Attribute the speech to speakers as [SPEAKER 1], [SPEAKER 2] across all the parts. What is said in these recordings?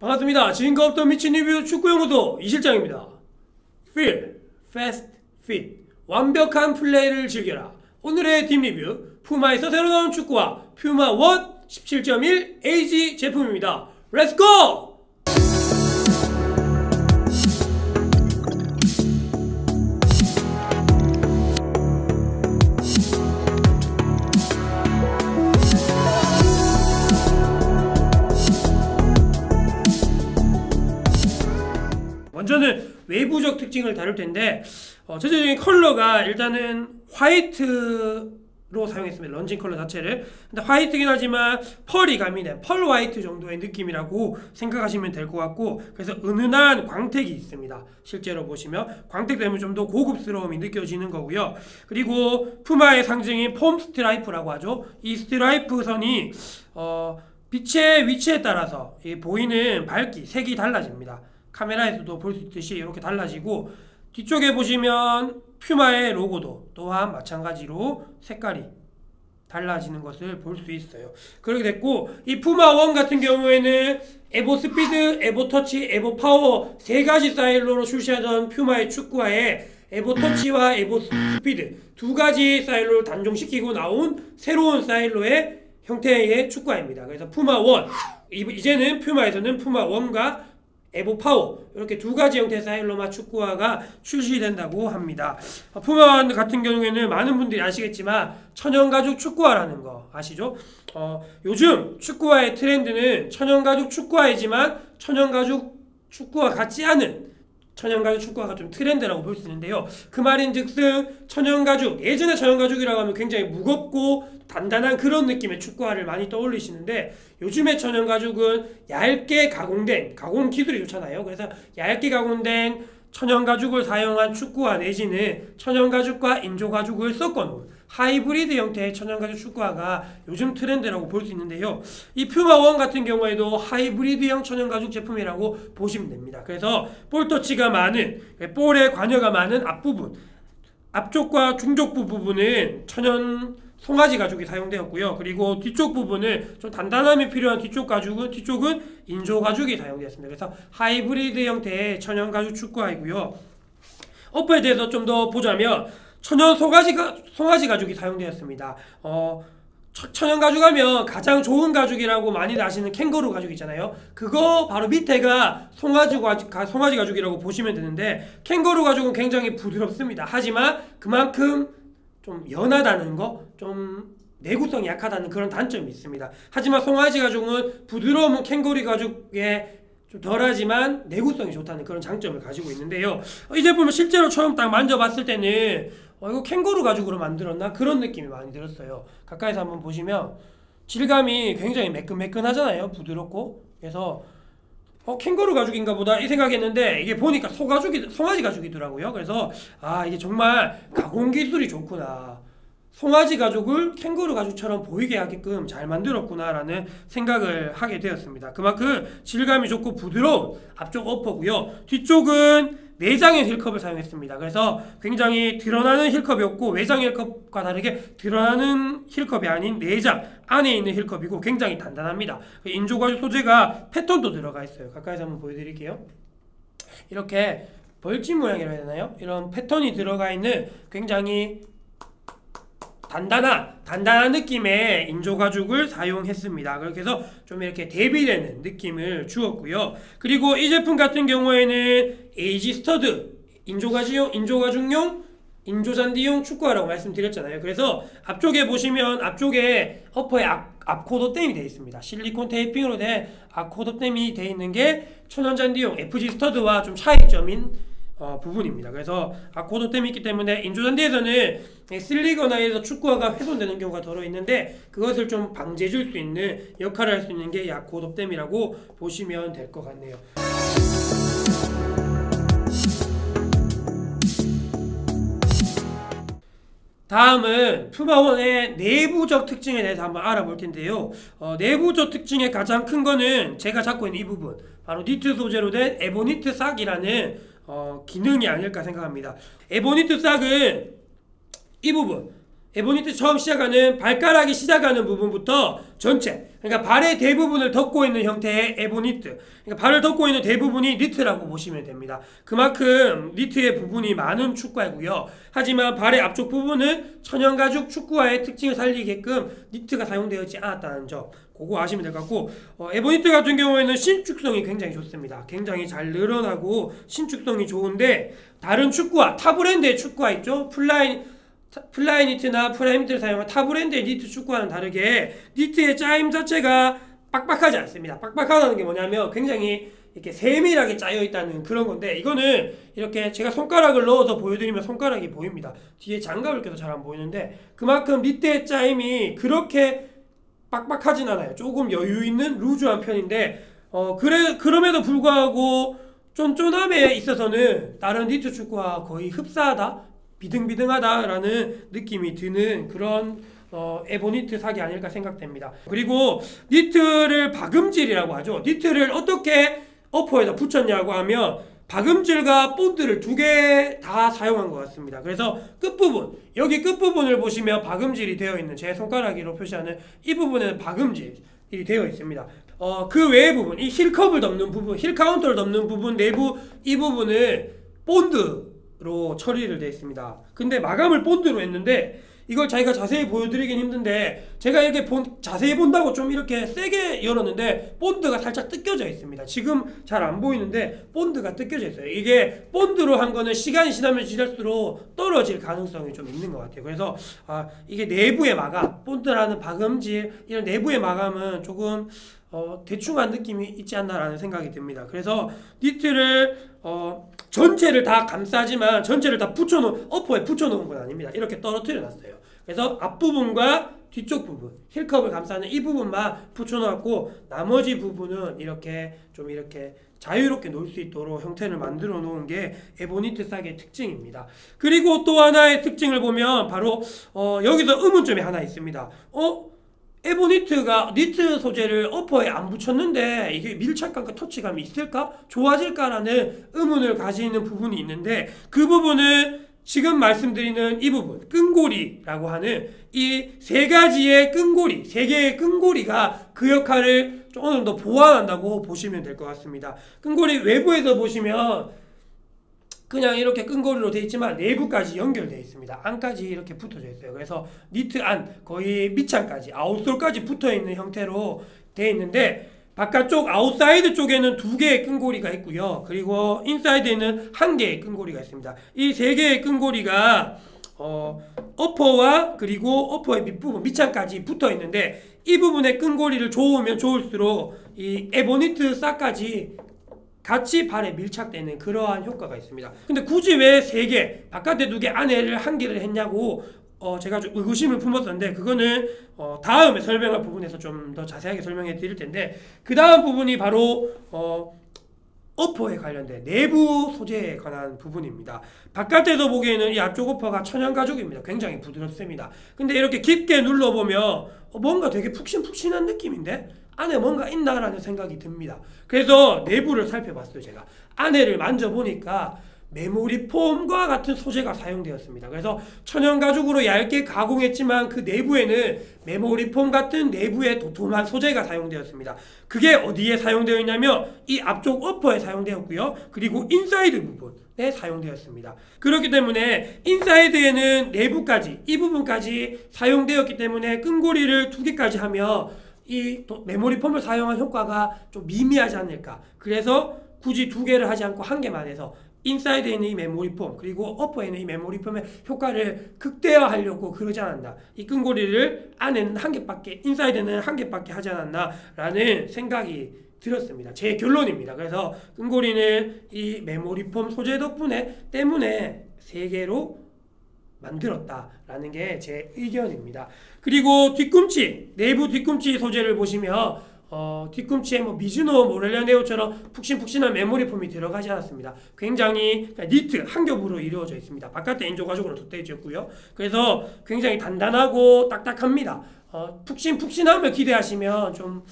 [SPEAKER 1] 반갑습니다. 지금과 없던 미친 리뷰 축구연구소 이실장입니다. Feel, Fast, Fit. 완벽한 플레이를 즐겨라. 오늘의 팀 리뷰, 푸마에서 새로 나온 축구화 퓨마 1 17.1 AG 제품입니다. Let's go! 먼저는 외부적 특징을 다룰 텐데, 전체적인 컬러가 일단은 화이트로 사용했습니다. 런칭 컬러 자체를. 근데 화이트긴 하지만 펄이 가미된 펄 화이트 정도의 느낌이라고 생각하시면 될 것 같고, 그래서 은은한 광택이 있습니다. 실제로 보시면 광택 때문에 좀 더 고급스러움이 느껴지는 거고요. 그리고 푸마의 상징인 폼 스트라이프라고 하죠. 이 스트라이프 선이 빛의 위치에 따라서 보이는 밝기, 색이 달라집니다. 카메라에서도 볼 수 있듯이 이렇게 달라지고, 뒤쪽에 보시면 퓨마의 로고도 또한 마찬가지로 색깔이 달라지는 것을 볼 수 있어요. 그렇게 됐고, 이 푸마 1 같은 경우에는 에보 스피드, 에보 터치, 에보 파워 세 가지 사일로로 출시하던 퓨마의 축구화에 에보 터치와 에보 스피드 두 가지 사일로를 단종시키고 나온 새로운 사일로의 형태의 축구화입니다. 그래서 푸마 1, 이제는 퓨마에서는 푸마 1과 에보 파워 이렇게 두 가지 형태의 사일로마 축구화가 출시된다고 합니다. 푸마 같은 경우에는 많은 분들이 아시겠지만 천연가죽 축구화라는 거 아시죠? 요즘 축구화의 트렌드는 천연가죽 축구화이지만 천연가죽 축구화 같지 않은 천연가죽 축구화가 좀 트렌드라고 볼 수 있는데요. 그 말인즉슨 천연가죽, 예전에 천연가죽이라고 하면 굉장히 무겁고 단단한 그런 느낌의 축구화를 많이 떠올리시는데, 요즘의 천연가죽은 얇게 가공된, 가공 기술이 좋잖아요. 그래서 얇게 가공된 천연가죽을 사용한 축구화 내지는 천연가죽과 인조가죽을 섞어놓은 하이브리드 형태의 천연가죽 축구화가 요즘 트렌드라고 볼 수 있는데요. 이 퓨마 1 같은 경우에도 하이브리드형 천연가죽 제품이라고 보시면 됩니다. 그래서 볼터치가 많은, 볼에 관여가 많은 앞부분, 앞쪽과 중족부 부분은 천연 송아지 가죽이 사용되었고요. 그리고 뒤쪽 부분은 좀 단단함이 필요한 뒤쪽은 인조 가죽이 사용되었습니다. 그래서 하이브리드 형태의 천연 가죽 축구화이고요. 어퍼에 대해서 좀 더 보자면 천연 송아지 가죽이 사용되었습니다. 천연 가죽 하면 가장 좋은 가죽이라고 많이들 아시는 캥거루 가죽 있잖아요. 그거 바로 밑에가 송아지 가죽이라고 보시면 되는데, 캥거루 가죽은 굉장히 부드럽습니다. 하지만 그만큼 좀 연하다는 거, 좀 내구성이 약하다는 그런 단점이 있습니다. 하지만 송아지 가죽은 부드러운 캥거루 가죽에 좀 덜하지만 내구성이 좋다는 그런 장점을 가지고 있는데요. 이 제품을 실제로 처음 딱 만져봤을 때는 이거 캥거루 가죽으로 만들었나? 그런 느낌이 많이 들었어요. 가까이서 한번 보시면 질감이 굉장히 매끈매끈하잖아요. 부드럽고. 그래서 캥거루 가죽인가 보다 이 생각했는데, 이게 보니까 송아지 가죽이더라고요. 그래서 이게 정말 가공 기술이 좋구나, 송아지 가죽을 캥거루 가죽처럼 보이게 하게끔 잘 만들었구나 라는 생각을 하게 되었습니다. 그만큼 질감이 좋고 부드러운 앞쪽 어퍼고요. 뒤쪽은 내장의 힐컵을 사용했습니다. 그래서 굉장히 드러나는 힐컵이었고, 외장 힐컵과 다르게 드러나는 힐컵이 아닌 내장 안에 있는 힐컵이고 굉장히 단단합니다. 인조가죽 소재가 패턴도 들어가 있어요. 가까이서 한번 보여드릴게요. 이렇게 벌집 모양이라고 해야 되나요? 이런 패턴이 들어가 있는 굉장히 단단한 느낌의 인조가죽을 사용했습니다. 그렇게 해서 좀 이렇게 대비되는 느낌을 주었고요. 그리고 이 제품 같은 경우에는 AG 스터드, 인조가죽용, 인조잔디용 축구화라고 말씀드렸잖아요. 그래서 앞쪽에 보시면 앞쪽에 어퍼에 앞코 덧댐이 되어 있습니다. 실리콘 테이핑으로 된 앞코 덧댐이 되어 있는 게 천연잔디용 FG 스터드와 좀 차이점인 부분입니다. 그래서 앞코 덧댐이 있기 때문에 인조잔디에서는 쓸리거나 해서 축구화가 훼손되는 경우가 더러 있는데, 그것을 좀 방지해줄 수 있는 역할을 할 수 있는 게 앞코 덧댐이라고 보시면 될 것 같네요. 다음은 푸마1의 내부적 특징에 대해서 한번 알아볼 텐데요. 내부적 특징의 가장 큰 거는 제가 잡고 있는 이 부분, 바로 니트 소재로 된 에보니트 싹이라는 기능이 아닐까 생각합니다. 에보니트 싹은 이 부분, 에보니트 처음 시작하는 발가락이 시작하는 부분부터 전체, 그러니까 발의 대부분을 덮고 있는 형태의 에보니트, 그러니까 발을 덮고 있는 대부분이 니트라고 보시면 됩니다. 그만큼 니트의 부분이 많은 축구화이고요. 하지만 발의 앞쪽 부분은 천연가죽 축구화의 특징을 살리게끔 니트가 사용되어 있지 않았다는 점, 그거 아시면 될 것 같고, 에보니트 같은 경우에는 신축성이 굉장히 좋습니다. 굉장히 잘 늘어나고 신축성이 좋은데, 다른 축구화, 타 브랜드의 축구화 있죠? 플라이 니트나 프라임 니트를 사용한 타 브랜드의 니트 축구와는 다르게 니트의 짜임 자체가 빡빡하지 않습니다. 빡빡하다는 게 뭐냐면 굉장히 이렇게 세밀하게 짜여 있다는 그런 건데, 이거는 이렇게 제가 손가락을 넣어서 보여드리면 손가락이 보입니다. 뒤에 장갑을 껴서 잘 안 보이는데, 그만큼 니트의 짜임이 그렇게 빡빡하진 않아요. 조금 여유 있는 루즈한 편인데, 그럼에도 불구하고 쫀쫀함에 있어서는 다른 니트 축구와 거의 흡사하다, 비등비등하다라는 느낌이 드는 그런 에보니트 삭이 아닐까 생각됩니다. 그리고 니트를 박음질이라고 하죠. 니트를 어떻게 어퍼에다 붙였냐고 하면 박음질과 본드를 두 개 다 사용한 것 같습니다. 그래서 끝부분, 여기 끝부분을 보시면 박음질이 되어 있는, 제 손가락으로 표시하는 이 부분에는 박음질이 되어 있습니다. 그 외의 부분, 이 힐컵을 덮는 부분, 힐 카운터를 덮는 부분 내부 이 부분을 본드로 처리를 되어 있습니다. 근데 마감을 본드로 했는데 이걸 자기가 자세히 보여드리긴 힘든데, 제가 이렇게 자세히 본다고 좀 이렇게 세게 열었는데 본드가 살짝 뜯겨져 있습니다. 지금 잘 안 보이는데 본드가 뜯겨져 있어요. 이게 본드로 한 거는 시간이 지나면 지날수록 떨어질 가능성이 좀 있는 것 같아요. 그래서 이게 내부의 마감, 본드라는 박음질, 이런 내부의 마감은 조금 대충한 느낌이 있지 않나라는 생각이 듭니다. 그래서 니트를 전체를 다 감싸지만 전체를 다 붙여놓은, 어퍼에 붙여놓은 건 아닙니다. 이렇게 떨어뜨려 놨어요. 그래서 앞부분과 뒤쪽 부분, 힐컵을 감싸는 이 부분만 붙여놓았고, 나머지 부분은 이렇게 좀 이렇게 자유롭게 놓을 수 있도록 형태를 만들어 놓은 게 에보니트 삭의 특징입니다. 그리고 또 하나의 특징을 보면 바로 여기서 의문점이 하나 있습니다. 에보니트가 니트 소재를 어퍼에 안 붙였는데 이게 밀착감과 터치감이 있을까? 좋아질까라는 의문을 가지는 부분이 있는데, 그 부분은 지금 말씀드리는 이 부분, 끈고리라고 하는 이 세 가지의 끈고리, 세 개의 끈고리가 그 역할을 좀 어느 정도 보완한다고 보시면 될 것 같습니다. 끈고리 외부에서 보시면 그냥 이렇게 끈고리로 되어 있지만 내부까지 연결되어 있습니다. 안까지 이렇게 붙어져 있어요. 그래서 니트 안, 거의 밑창까지, 아웃솔까지 붙어 있는 형태로 되어 있는데, 바깥쪽 아웃사이드 쪽에는 두 개의 끈고리가 있고요. 그리고 인사이드에는 한 개의 끈고리가 있습니다. 이 세 개의 끈고리가 어퍼와 그리고 어퍼의 밑부분, 밑창까지 붙어 있는데, 이 부분의 끈고리를 좋으면 좋을수록 이 에보니트 삭까지 같이 발에 밀착되는 그러한 효과가 있습니다. 근데 굳이 왜 세 개, 바깥에 두 개, 안에를 한 개를 했냐고 제가 좀 의구심을 품었었는데, 그거는 다음에 설명할 부분에서 좀 더 자세하게 설명해 드릴 텐데, 그 다음 부분이 바로 어퍼에 관련된 내부 소재에 관한 부분입니다. 바깥에서 보기에는 이 앞쪽 어퍼가 천연가죽입니다. 굉장히 부드럽습니다. 근데 이렇게 깊게 눌러보면 뭔가 되게 푹신푹신한 느낌인데 안에 뭔가 있나라는 생각이 듭니다. 그래서 내부를 살펴봤어요. 제가 안에를 만져보니까 메모리 폼과 같은 소재가 사용되었습니다. 그래서 천연가죽으로 얇게 가공했지만 그 내부에는 메모리 폼 같은 내부의 도톰한 소재가 사용되었습니다. 그게 어디에 사용되어 있냐면 이 앞쪽 어퍼에 사용되었고요. 그리고 인사이드 부분에 사용되었습니다. 그렇기 때문에 인사이드에는 내부까지, 이 부분까지 사용되었기 때문에 끈고리를 두 개까지 하면 이 메모리 폼을 사용한 효과가 좀 미미하지 않을까. 그래서 굳이 두 개를 하지 않고 한 개만 해서 인사이드에 있는 이 메모리 폼, 그리고 어퍼에 있는 이 메모리 폼의 효과를 극대화하려고 그러지 않았나. 이 끈고리를 안에는 한 개밖에, 인사이드는 한 개밖에 하지 않았나 라는 생각이 들었습니다. 제 결론입니다. 그래서 끈고리는 이 메모리 폼 소재 때문에 세 개로 만들었다라는 게 제 의견입니다. 그리고 뒤꿈치, 내부 뒤꿈치 소재를 보시면 뒤꿈치에 미즈노 모렐라 네오처럼 푹신푹신한 메모리 폼이 들어가지 않았습니다. 굉장히 니트 한 겹으로 이루어져 있습니다. 바깥에 인조 가죽으로 덧대져 있고요. 그래서 굉장히 단단하고 딱딱합니다. 푹신푹신함을 기대하시면 좀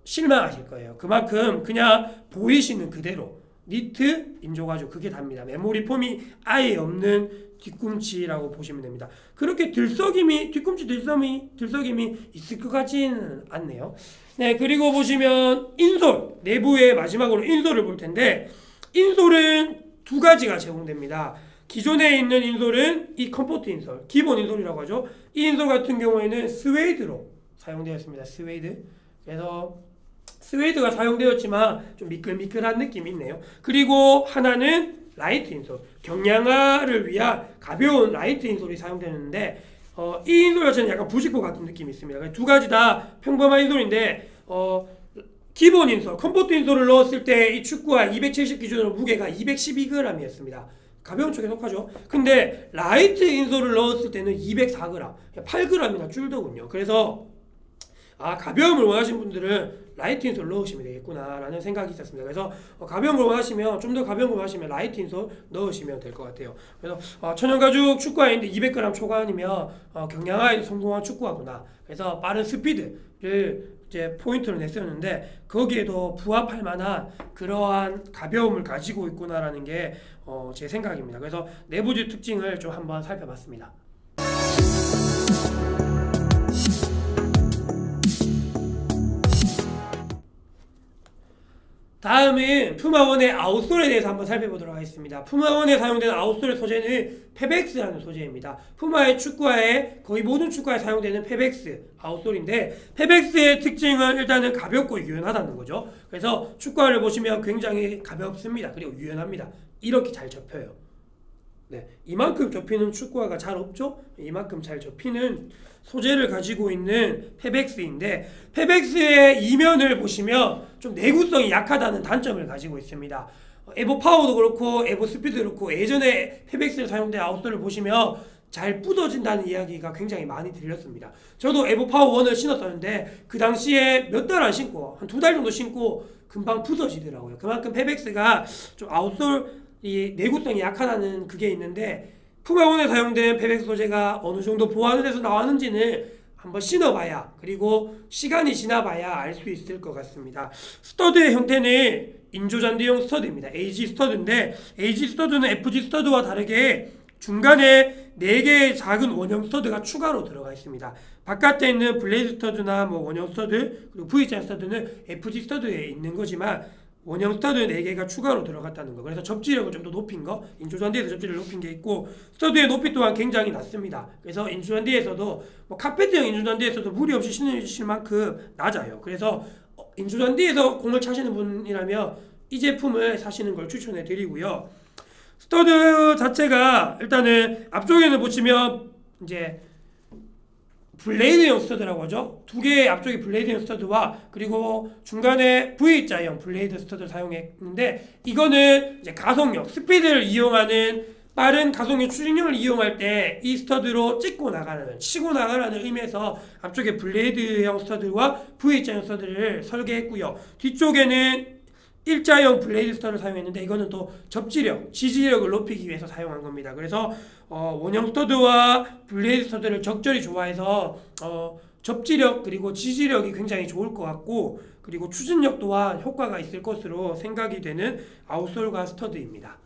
[SPEAKER 1] 실망하실 거예요. 그만큼 그냥 보이시는 그대로 니트, 인조가죽 그게 답니다. 메모리 폼이 아예 없는 뒤꿈치라고 보시면 됩니다. 그렇게 뒤꿈치 들썩임이 있을 것 같지는 않네요. 네, 그리고 보시면 인솔, 내부의 마지막으로 인솔을 볼 텐데, 인솔은 두 가지가 제공됩니다. 기존에 있는 인솔은 이 컴포트 인솔, 기본 인솔이라고 하죠. 이 인솔 같은 경우에는 스웨이드로 사용되었습니다. 스웨이드. 그래서 스웨이드가 사용되었지만 좀 미끌미끌한 느낌이 있네요. 그리고 하나는 라이트 인솔, 경량화를 위한 가벼운 라이트 인솔이 사용되는데, 이 인솔 자체는 약간 부직포 같은 느낌이 있습니다. 두 가지 다 평범한 인솔인데, 기본 인솔, 컴포트 인솔을 넣었을 때 이 축구화 270 기준으로 무게가 212g이었습니다. 가벼운 쪽에 속하죠. 근데 라이트 인솔을 넣었을 때는 204g, 8g이나 줄더군요. 그래서 가벼움을 원하시는 분들은 라이트 인솔 넣으시면 되겠구나 라는 생각이 있었습니다. 그래서 가벼운 걸 원하시면, 좀 더 가벼운 걸 원하시면 라이트 인솔 넣으시면 될 것 같아요. 그래서 천연가죽 축구화인데 200g 초반이면 경량화에 성공한 축구화구나. 그래서 빠른 스피드를 이제 포인트로 냈었는데, 거기에도 부합할 만한 그러한 가벼움을 가지고 있구나라는 게 제 생각입니다. 그래서 내부적 특징을 좀 한번 살펴봤습니다. 다음은 푸마1의 아웃솔에 대해서 한번 살펴보도록 하겠습니다. 푸마1에 사용되는 아웃솔의 소재는 페벡스라는 소재입니다. 푸마의 축구화에, 거의 모든 축구화에 사용되는 페벡스 아웃솔인데, 페벡스의 특징은 일단은 가볍고 유연하다는 거죠. 그래서 축구화를 보시면 굉장히 가볍습니다. 그리고 유연합니다. 이렇게 잘 접혀요. 네, 이만큼 접히는 축구화가 잘 없죠? 이만큼 잘 접히는 소재를 가지고 있는 페벡스인데, 페벡스의 이면을 보시면 좀 내구성이 약하다는 단점을 가지고 있습니다. 에보 파워도 그렇고 에보 스피드도 그렇고, 예전에 페벡스를 사용된 아웃솔을 보시면 잘 부서진다는 이야기가 굉장히 많이 들렸습니다. 저도 에보 파워 1을 신었었는데 그 당시에 몇 달 안 신고 한 2달 정도 신고 금방 부서지더라고요. 그만큼 페벡스가 좀 아웃솔이 내구성이 약하다는 그게 있는데, 푸마1에 사용된 페벡스 소재가 어느 정도 보완을 해서 나왔는지는 한번 신어봐야, 그리고 시간이 지나봐야 알 수 있을 것 같습니다. 스터드의 형태는 인조잔디용 스터드입니다. AG 스터드인데, AG 스터드는 FG 스터드와 다르게 중간에 4개의 작은 원형 스터드가 추가로 들어가 있습니다. 바깥에 있는 블레이드 스터드나 원형 스터드, 그리고 V자 스터드는 FG 스터드에 있는 거지만 원형 스터드 4개가 추가로 들어갔다는 거. 그래서 접지력을 좀 더 높인 거, 인조잔디에서 접지력을 높인 게 있고, 스터드의 높이 또한 굉장히 낮습니다. 그래서 인조잔디에서도 카페트형 인조잔디에서도 무리 없이 신으실 만큼 낮아요. 그래서 인조잔디에서 공을 차시는 분이라면 이 제품을 사시는 걸 추천해 드리고요. 스터드 자체가 일단은 앞쪽에는 보시면 이제 블레이드형 스터드라고 하죠. 2개의 앞쪽에 블레이드형 스터드와 그리고 중간에 V자형 블레이드 스터드를 사용했는데, 이거는 이제 가속력, 스피드를 이용하는 빠른 가속력 추진력을 이용할 때 이 스터드로 치고 나가라는 의미에서 앞쪽에 블레이드형 스터드와 V자형 스터드를 설계했고요. 뒤쪽에는 일자형 블레이드 스터드를 사용했는데, 이거는 또 접지력, 지지력을 높이기 위해서 사용한 겁니다. 그래서 원형 스터드와 블레이드 스터드를 적절히 조화해서 접지력 그리고 지지력이 굉장히 좋을 것 같고, 그리고 추진력 또한 효과가 있을 것으로 생각이 되는 아웃솔과 스터드입니다.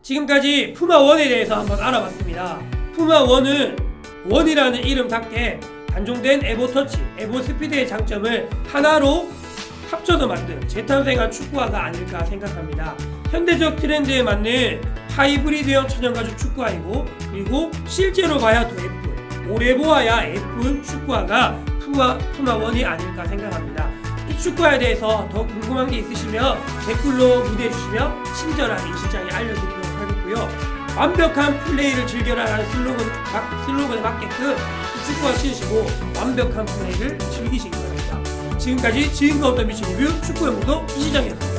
[SPEAKER 1] 지금까지 푸마1에 대해서 한번 알아봤습니다. 푸마1은 1이라는 이름답게 단종된 에보터치, 에보스피드의 장점을 하나로 합쳐서 만든 재탄생한 축구화가 아닐까 생각합니다. 현대적 트렌드에 맞는 하이브리드형 천연가죽 축구화이고, 그리고 실제로 봐야 더 예쁜, 오래 보아야 예쁜 축구화가 푸마1이 아닐까 생각합니다. 이 축구화에 대해서 더 궁금한 게 있으시면 댓글로 문의해주시면 친절한 임실장이 알려드리도록 하겠고요. 완벽한 플레이를 즐겨라라는 슬로건에 맞게끔 축구화 신으시고 완벽한 플레이를 즐기시기 바랍니다. 지금까지 지금과 어떤 미션 리뷰 축구연구소 이시장이었습니다.